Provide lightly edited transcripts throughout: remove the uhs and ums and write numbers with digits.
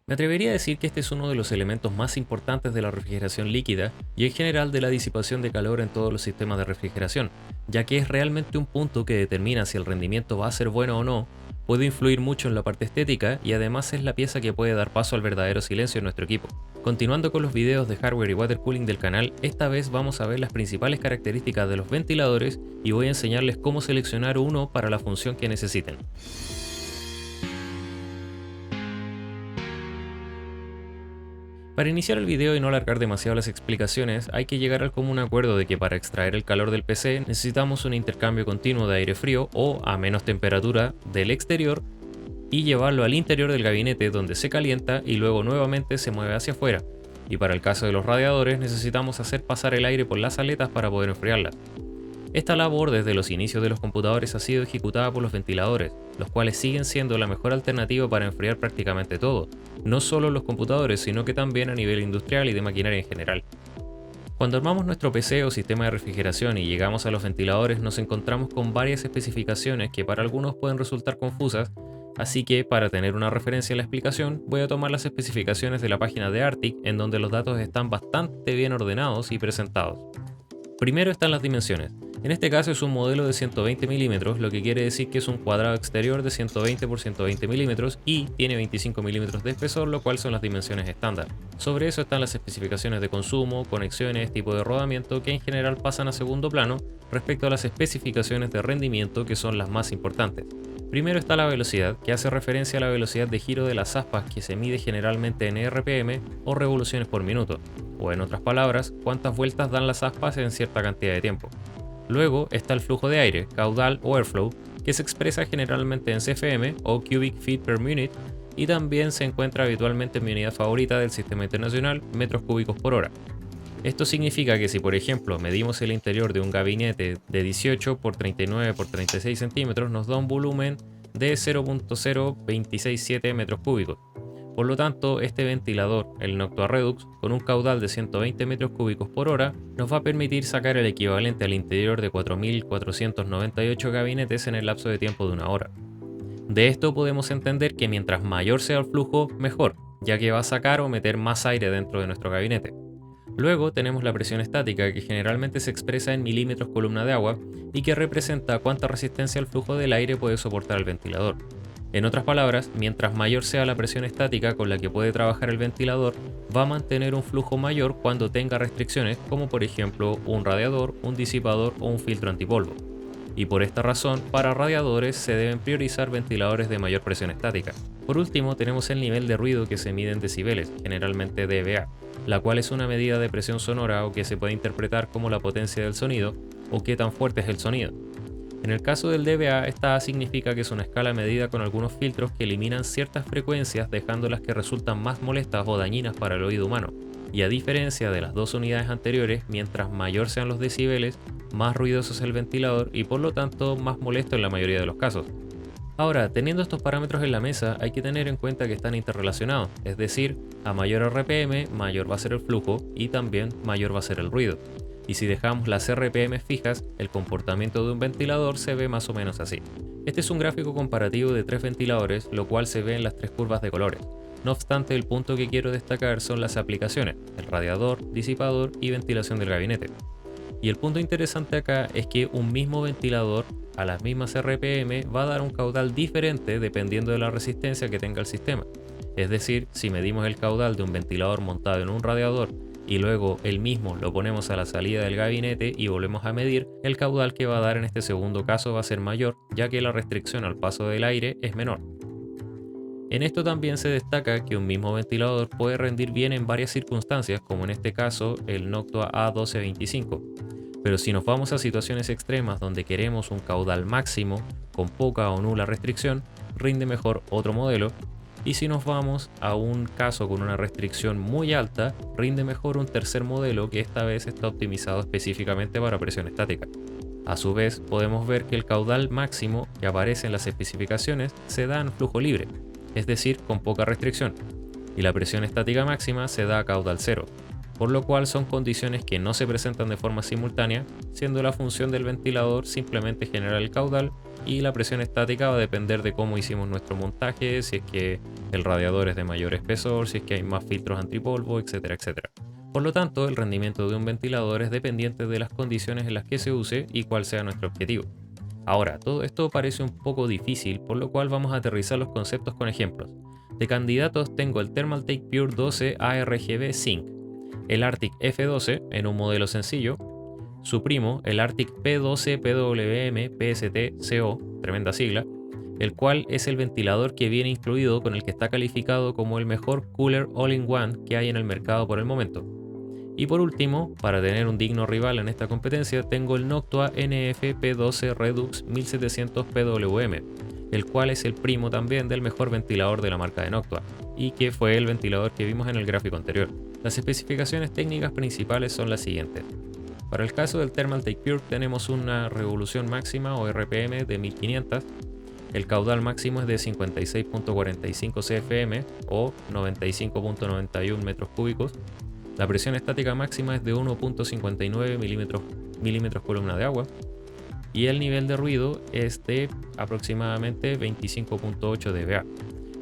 Me atrevería a decir que este es uno de los elementos más importantes de la refrigeración líquida y en general de la disipación de calor en todos los sistemas de refrigeración, ya que es realmente un punto que determina si el rendimiento va a ser bueno o no, puede influir mucho en la parte estética y además es la pieza que puede dar paso al verdadero silencio en nuestro equipo. Continuando con los videos de hardware y water cooling del canal, esta vez vamos a ver las principales características de los ventiladores y voy a enseñarles cómo seleccionar uno para la función que necesiten. Para iniciar el video y no alargar demasiado las explicaciones, hay que llegar al común acuerdo de que para extraer el calor del PC necesitamos un intercambio continuo de aire frío o a menos temperatura del exterior y llevarlo al interior del gabinete donde se calienta y luego nuevamente se mueve hacia afuera. Y para el caso de los radiadores necesitamos hacer pasar el aire por las aletas para poder enfriarlas. Esta labor desde los inicios de los computadores ha sido ejecutada por los ventiladores, los cuales siguen siendo la mejor alternativa para enfriar prácticamente todo, no solo los computadores, sino que también a nivel industrial y de maquinaria en general. Cuando armamos nuestro PC o sistema de refrigeración y llegamos a los ventiladores nos encontramos con varias especificaciones que para algunos pueden resultar confusas, así que para tener una referencia a la explicación voy a tomar las especificaciones de la página de Arctic en donde los datos están bastante bien ordenados y presentados. Primero están las dimensiones. En este caso es un modelo de 120 mm, lo que quiere decir que es un cuadrado exterior de 120 por 120 mm y tiene 25 mm de espesor, lo cual son las dimensiones estándar. Sobre eso están las especificaciones de consumo, conexiones, tipo de rodamiento, que en general pasan a segundo plano respecto a las especificaciones de rendimiento, que son las más importantes. Primero está la velocidad, que hace referencia a la velocidad de giro de las aspas que se mide generalmente en RPM o revoluciones por minuto, o en otras palabras, cuántas vueltas dan las aspas en cierta cantidad de tiempo. Luego está el flujo de aire, caudal o airflow, que se expresa generalmente en CFM o cubic feet per minute y también se encuentra habitualmente en mi unidad favorita del sistema internacional, metros cúbicos por hora. Esto significa que si por ejemplo medimos el interior de un gabinete de 18 por 39 por 36 centímetros nos da un volumen de 0.0267 metros cúbicos. Por lo tanto, este ventilador, el Noctua Redux, con un caudal de 120 metros cúbicos por hora, nos va a permitir sacar el equivalente al interior de 4.498 gabinetes en el lapso de tiempo de una hora. De esto podemos entender que mientras mayor sea el flujo, mejor, ya que va a sacar o meter más aire dentro de nuestro gabinete. Luego tenemos la presión estática, que generalmente se expresa en milímetros columna de agua y que representa cuánta resistencia al flujo del aire puede soportar el ventilador. En otras palabras, mientras mayor sea la presión estática con la que puede trabajar el ventilador, va a mantener un flujo mayor cuando tenga restricciones como por ejemplo un radiador, un disipador o un filtro antipolvo. Y por esta razón, para radiadores se deben priorizar ventiladores de mayor presión estática. Por último, tenemos el nivel de ruido que se mide en decibeles, generalmente dBA, la cual es una medida de presión sonora o que se puede interpretar como la potencia del sonido o qué tan fuerte es el sonido. En el caso del dBA, esta significa que es una escala medida con algunos filtros que eliminan ciertas frecuencias dejándolas que resultan más molestas o dañinas para el oído humano. Y a diferencia de las dos unidades anteriores, mientras mayor sean los decibeles, más ruidoso es el ventilador y por lo tanto más molesto en la mayoría de los casos. Ahora, teniendo estos parámetros en la mesa, hay que tener en cuenta que están interrelacionados, es decir, a mayor RPM, mayor va a ser el flujo y también mayor va a ser el ruido. Y si dejamos las RPM fijas, el comportamiento de un ventilador se ve más o menos así. Este es un gráfico comparativo de tres ventiladores, lo cual se ve en las tres curvas de colores. No obstante, el punto que quiero destacar son las aplicaciones, el radiador, disipador y ventilación del gabinete. Y el punto interesante acá es que un mismo ventilador a las mismas RPM va a dar un caudal diferente dependiendo de la resistencia que tenga el sistema. Es decir, si medimos el caudal de un ventilador montado en un radiador y luego el mismo lo ponemos a la salida del gabinete y volvemos a medir, el caudal que va a dar en este segundo caso va a ser mayor, ya que la restricción al paso del aire es menor. En esto también se destaca que un mismo ventilador puede rendir bien en varias circunstancias, como en este caso el Noctua A1225. Pero si nos vamos a situaciones extremas donde queremos un caudal máximo, con poca o nula restricción, rinde mejor otro modelo. Y si nos vamos a un caso con una restricción muy alta, rinde mejor un tercer modelo que esta vez está optimizado específicamente para presión estática. A su vez, podemos ver que el caudal máximo que aparece en las especificaciones se da en flujo libre, es decir, con poca restricción, y la presión estática máxima se da a caudal cero, por lo cual son condiciones que no se presentan de forma simultánea, siendo la función del ventilador simplemente generar el caudal y la presión estática va a depender de cómo hicimos nuestro montaje, si es que el radiador es de mayor espesor, si es que hay más filtros antipolvo, etcétera, etcétera. Por lo tanto, el rendimiento de un ventilador es dependiente de las condiciones en las que se use y cuál sea nuestro objetivo. Ahora, todo esto parece un poco difícil, por lo cual vamos a aterrizar los conceptos con ejemplos. De candidatos tengo el Thermaltake Pure 12 ARGB Sync, el Arctic F12 en un modelo sencillo, su primo, el Arctic P12 PWM PST CO, tremenda sigla, el cual es el ventilador que viene incluido con el que está calificado como el mejor cooler all-in-one que hay en el mercado por el momento. Y por último, para tener un digno rival en esta competencia, tengo el Noctua NF P12 Redux 1700 PWM, el cual es el primo también del mejor ventilador de la marca de Noctua, y que fue el ventilador que vimos en el gráfico anterior. Las especificaciones técnicas principales son las siguientes. Para el caso del Thermaltake Pure tenemos una revolución máxima o RPM de 1500, el caudal máximo es de 56.45 CFM o 95.91 metros cúbicos, la presión estática máxima es de 1.59 milímetros columna de agua y el nivel de ruido es de aproximadamente 25.8 dBA.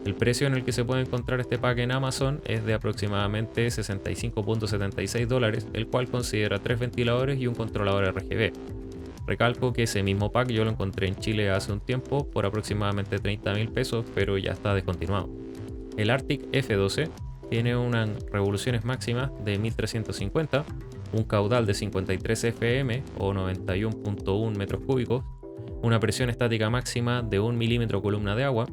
El precio en el que se puede encontrar este pack en Amazon es de aproximadamente $65.76, el cual considera 3 ventiladores y un controlador RGB. Recalco que ese mismo pack yo lo encontré en Chile hace un tiempo por aproximadamente 30.000 pesos, pero ya está descontinuado. El Arctic F12 tiene unas revoluciones máximas de 1350, un caudal de 53 FM o 91.1 metros cúbicos, una presión estática máxima de 1 milímetro columna de agua,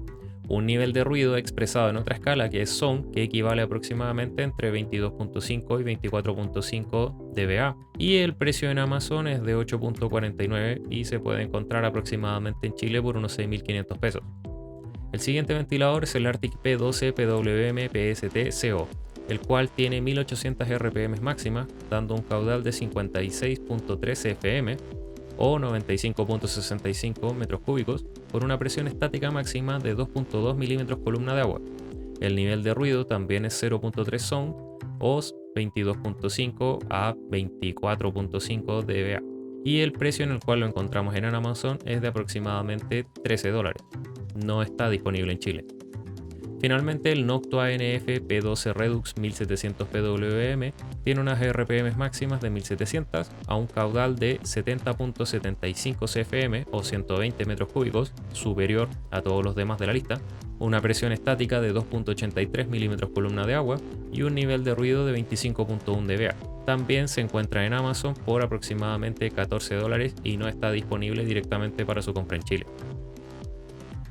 un nivel de ruido expresado en otra escala que es Sound, que equivale aproximadamente entre 22.5 y 24.5 dBA, y el precio en Amazon es de 8.49 y se puede encontrar aproximadamente en Chile por unos 6.500 pesos. El siguiente ventilador es el Arctic P12 PWM PST CO, el cual tiene 1800 RPM máximas, dando un caudal de 56.3 FM o 95.65 metros cúbicos, por una presión estática máxima de 2.2 milímetros columna de agua. El nivel de ruido también es 0.3 Sound o 22.5 a 24.5 dBA. Y el precio en el cual lo encontramos en Amazon es de aproximadamente $13. No está disponible en Chile. Finalmente, el Noctua NF P12 Redux 1700 PWM tiene unas RPM máximas de 1700 a un caudal de 70.75 CFM o 120 metros cúbicos, superior a todos los demás de la lista, una presión estática de 2.83 milímetros columna de agua y un nivel de ruido de 25.1 dBA. También se encuentra en Amazon por aproximadamente $14 y no está disponible directamente para su compra en Chile.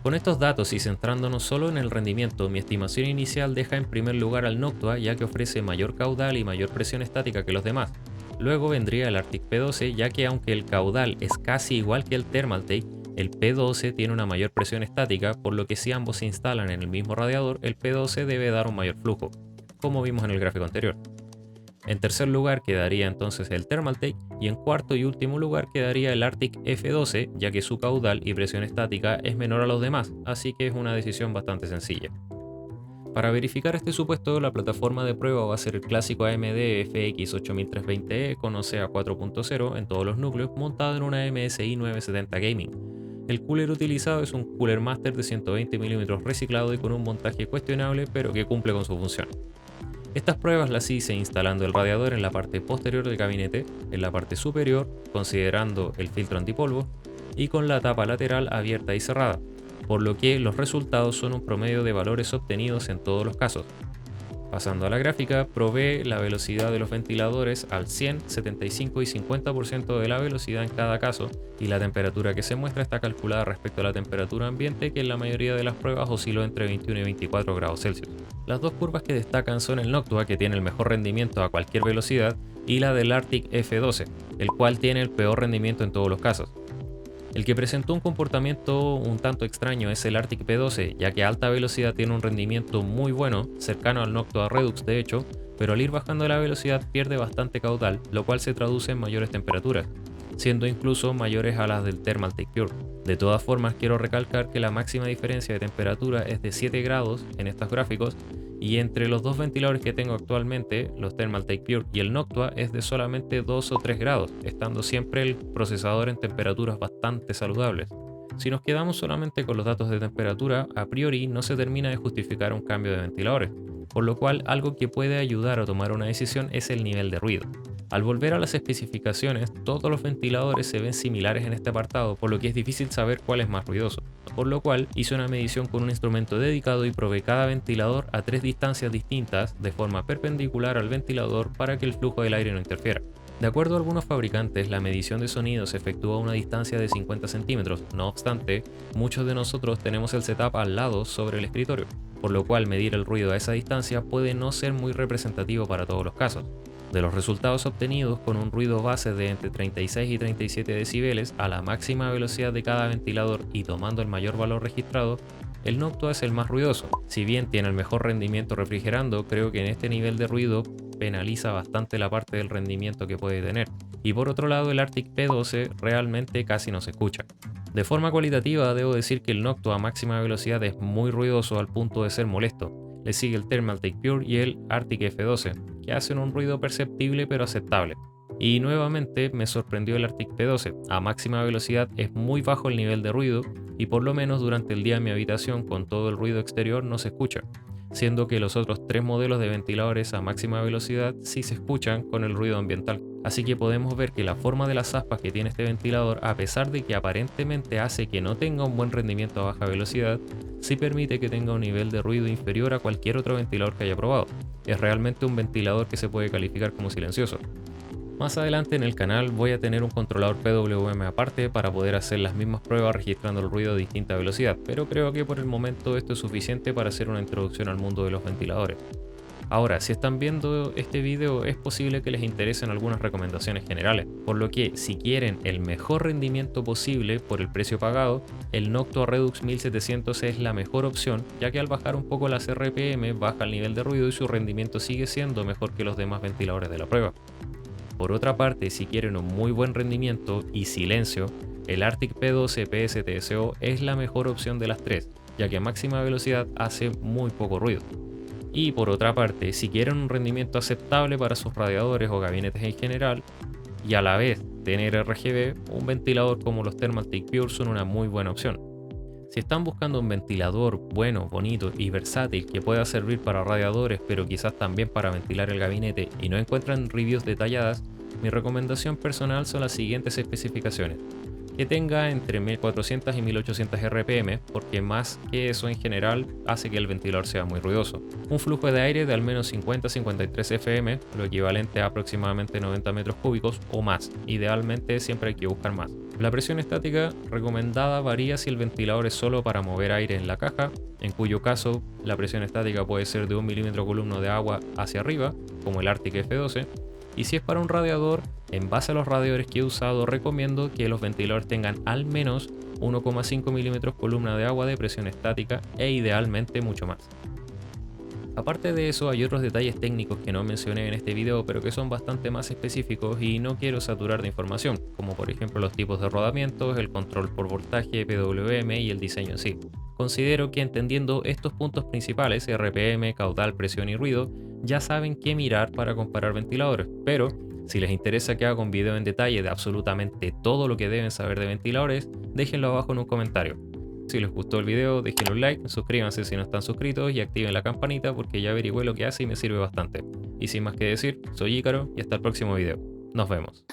Con estos datos y centrándonos solo en el rendimiento, mi estimación inicial deja en primer lugar al Noctua, ya que ofrece mayor caudal y mayor presión estática que los demás. Luego vendría el Arctic P12, ya que aunque el caudal es casi igual que el Thermaltake, el P12 tiene una mayor presión estática, por lo que si ambos se instalan en el mismo radiador, el P12 debe dar un mayor flujo, como vimos en el gráfico anterior. En tercer lugar quedaría entonces el Thermaltake y en cuarto y último lugar quedaría el Arctic F12, ya que su caudal y presión estática es menor a los demás, así que es una decisión bastante sencilla. Para verificar este supuesto, la plataforma de prueba va a ser el clásico AMD FX 8320E con OSEA 4.0 en todos los núcleos, montado en una MSI 970 Gaming. El cooler utilizado es un Cooler Master de 120 mm reciclado y con un montaje cuestionable, pero que cumple con su función. Estas pruebas las hice instalando el radiador en la parte posterior del gabinete, en la parte superior, considerando el filtro antipolvo, y con la tapa lateral abierta y cerrada, por lo que los resultados son un promedio de valores obtenidos en todos los casos. Pasando a la gráfica, probé la velocidad de los ventiladores al 100, 75 y 50% de la velocidad en cada caso, y la temperatura que se muestra está calculada respecto a la temperatura ambiente, que en la mayoría de las pruebas osciló entre 21 y 24 grados Celsius. Las dos curvas que destacan son el Noctua, que tiene el mejor rendimiento a cualquier velocidad, y la del Arctic F12, el cual tiene el peor rendimiento en todos los casos. El que presentó un comportamiento un tanto extraño es el Arctic P12, ya que a alta velocidad tiene un rendimiento muy bueno, cercano al Noctua Redux de hecho, pero al ir bajando la velocidad pierde bastante caudal, lo cual se traduce en mayores temperaturas, siendo incluso mayores a las del Thermaltake Pure. De todas formas, quiero recalcar que la máxima diferencia de temperatura es de 7 grados en estos gráficos, y entre los dos ventiladores que tengo actualmente, los Thermaltake Pure y el Noctua, es de solamente 2 o 3 grados, estando siempre el procesador en temperaturas bastante saludables. Si nos quedamos solamente con los datos de temperatura, a priori no se termina de justificar un cambio de ventiladores, por lo cual algo que puede ayudar a tomar una decisión es el nivel de ruido. Al volver a las especificaciones, todos los ventiladores se ven similares en este apartado, por lo que es difícil saber cuál es más ruidoso. Por lo cual hice una medición con un instrumento dedicado y probé cada ventilador a 3 distancias distintas de forma perpendicular al ventilador para que el flujo del aire no interfiera. De acuerdo a algunos fabricantes, la medición de sonido se efectúa a una distancia de 50 centímetros, no obstante, muchos de nosotros tenemos el setup al lado sobre el escritorio, por lo cual medir el ruido a esa distancia puede no ser muy representativo para todos los casos. De los resultados obtenidos con un ruido base de entre 36 y 37 decibeles a la máxima velocidad de cada ventilador y tomando el mayor valor registrado, el Noctua es el más ruidoso. Si bien tiene el mejor rendimiento refrigerando, creo que en este nivel de ruido penaliza bastante la parte del rendimiento que puede tener. Y por otro lado, el Arctic P12 realmente casi no se escucha. De forma cualitativa, debo decir que el Noctua a máxima velocidad es muy ruidoso al punto de ser molesto. Le sigue el Thermaltake Pure y el Arctic F12, que hacen un ruido perceptible pero aceptable. Y nuevamente me sorprendió el Arctic P12, a máxima velocidad es muy bajo el nivel de ruido y por lo menos durante el día en mi habitación con todo el ruido exterior no se escucha, siendo que los otros 3 modelos de ventiladores a máxima velocidad sí se escuchan con el ruido ambiental. Así que podemos ver que la forma de las aspas que tiene este ventilador, a pesar de que aparentemente hace que no tenga un buen rendimiento a baja velocidad, sí permite que tenga un nivel de ruido inferior a cualquier otro ventilador que haya probado. Es realmente un ventilador que se puede calificar como silencioso. Más adelante en el canal voy a tener un controlador PWM aparte para poder hacer las mismas pruebas registrando el ruido a distinta velocidad, pero creo que por el momento esto es suficiente para hacer una introducción al mundo de los ventiladores. Ahora, si están viendo este video es posible que les interesen algunas recomendaciones generales, por lo que si quieren el mejor rendimiento posible por el precio pagado, el Noctua Redux 1700 es la mejor opción, ya que al bajar un poco las RPM baja el nivel de ruido y su rendimiento sigue siendo mejor que los demás ventiladores de la prueba. Por otra parte, si quieren un muy buen rendimiento y silencio, el Arctic P12 PSTSO es la mejor opción de las 3, ya que a máxima velocidad hace muy poco ruido. Y por otra parte, si quieren un rendimiento aceptable para sus radiadores o gabinetes en general, y a la vez tener RGB, un ventilador como los Thermaltake Pure son una muy buena opción. Si están buscando un ventilador bueno, bonito y versátil que pueda servir para radiadores pero quizás también para ventilar el gabinete y no encuentran reviews detalladas, mi recomendación personal son las siguientes especificaciones. Que tenga entre 1400 y 1800 RPM, porque más que eso en general hace que el ventilador sea muy ruidoso. Un flujo de aire de al menos 50-53 FM, lo equivalente a aproximadamente 90 metros cúbicos o más, idealmente siempre hay que buscar más. La presión estática recomendada varía si el ventilador es solo para mover aire en la caja, en cuyo caso la presión estática puede ser de 1 milímetro columno de agua hacia arriba, como el Arctic F12, y si es para un radiador, en base a los radiadores que he usado, recomiendo que los ventiladores tengan al menos 1,5 milímetros columna de agua de presión estática e idealmente mucho más. Aparte de eso, hay otros detalles técnicos que no mencioné en este video, pero que son bastante más específicos y no quiero saturar de información, como por ejemplo los tipos de rodamientos, el control por voltaje PWM y el diseño en sí. Considero que entendiendo estos puntos principales, RPM, caudal, presión y ruido, ya saben qué mirar para comparar ventiladores, pero si les interesa que haga un video en detalle de absolutamente todo lo que deben saber de ventiladores, déjenlo abajo en un comentario. Si les gustó el video, déjenle un like, suscríbanse si no están suscritos y activen la campanita porque ya averigüé lo que hace y me sirve bastante. Y sin más que decir, soy Ícaro y hasta el próximo video. Nos vemos.